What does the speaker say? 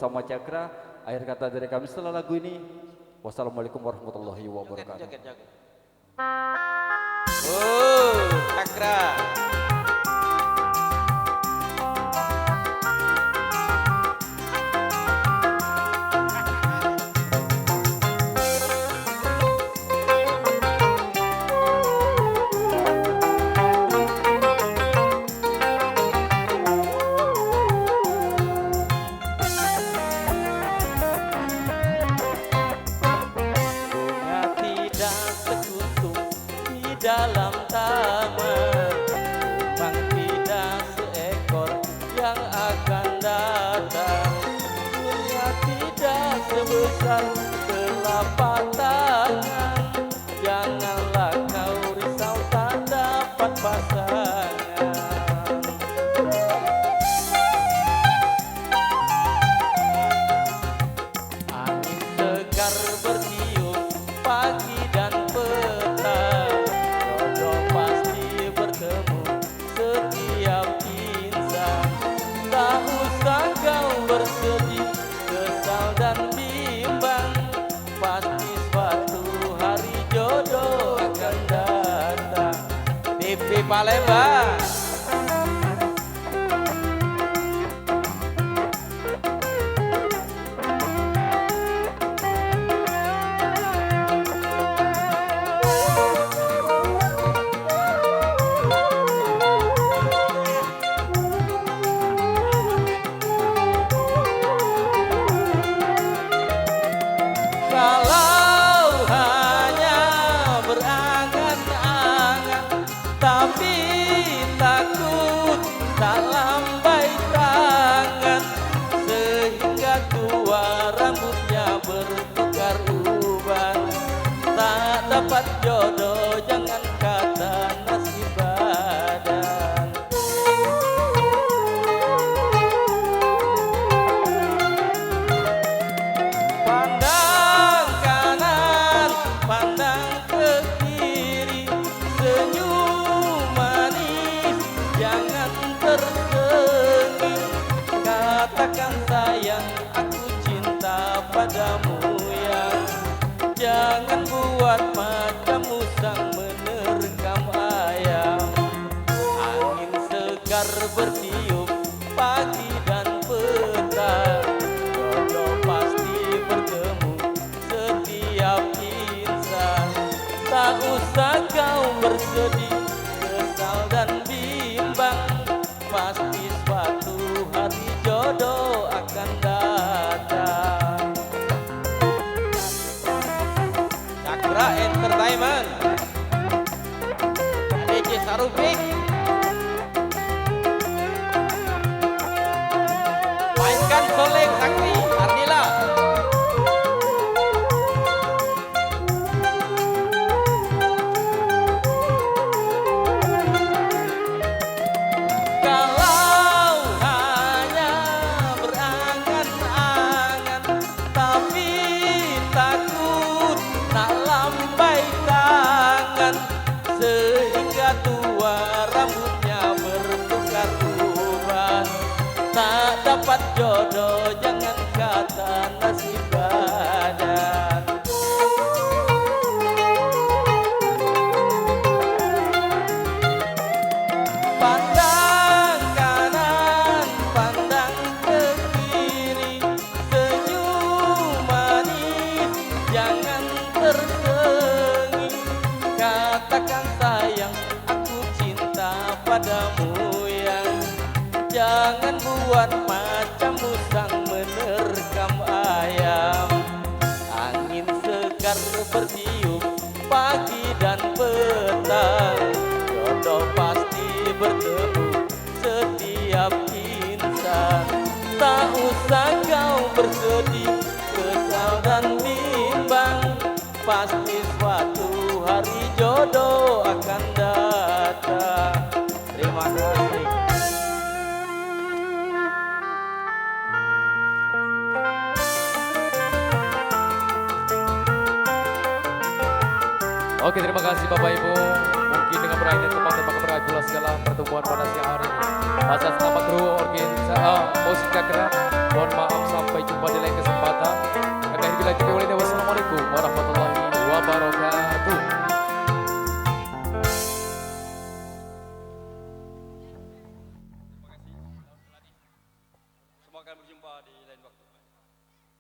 bersama Cakra. Akhir kata dari kami setelah lagu ini, wassalamualaikum warahmatullahi wabarakatuh. Joget. Oh, Cakra. Dalam taman memang tidak seekor yang akan datang. Dunia tidak sebesar telapak tangan. Janganlah kau risau tak dapat pasangan. Angin segar bertiup pagi dan petang. Setiap insan tak usah kau bersedih, kesal dan bimbang. Pasti suatu hari jodoh akan datang. TV Palembang. Kalau hanya berangan-angan, tapi takut tak lambai tangan, sehingga tua rambutnya bertukar uban. Tak dapat jodoh jangan kata nasib badan. Pandang ke kiri, senyum manis, jangan tersengih. Katakan sayang, aku cinta padamu yang. Jangan buat macam musang menerkam ayam. Angin segar bertiup pagi dan petang. Jodoh pasti bertemu setiap insan. Tak usah kau bersedih, kesal dan bimbang. Pasti suatu hari jodoh akan datang. Cakra Entertainment, DJ Sarufik, mainkan soleng Sakti Ardila. Kalau hanya berangan-angan, tapi takut tak lambai tangan, sehingga tua rambutnya bertukar uban. Tak dapat jodoh jangan kata nasib badan. Pandang kanan, pandang ke kiri, senyum manis, jangan tersengih. Katakan sayang, aku cinta padamu yang. Jangan buat macam musang menerkam ayam. Angin segar bertiup pagi dan petang. Jodoh pasti bertemu setiap insan. Tak usah kau bersedih, kesal dan bimbang. Pasti suatu hari jodoh akan datang. Terima kasih. Oke, terima kasih Bapak Ibu. Mungkin dengan berakhir tempat-tempat keberhasilan segala pertemuan pada siang hari. Masa selamat kru musik Cakra. Mohon maaf sampai jumpa. akan berjumpa di lain waktu.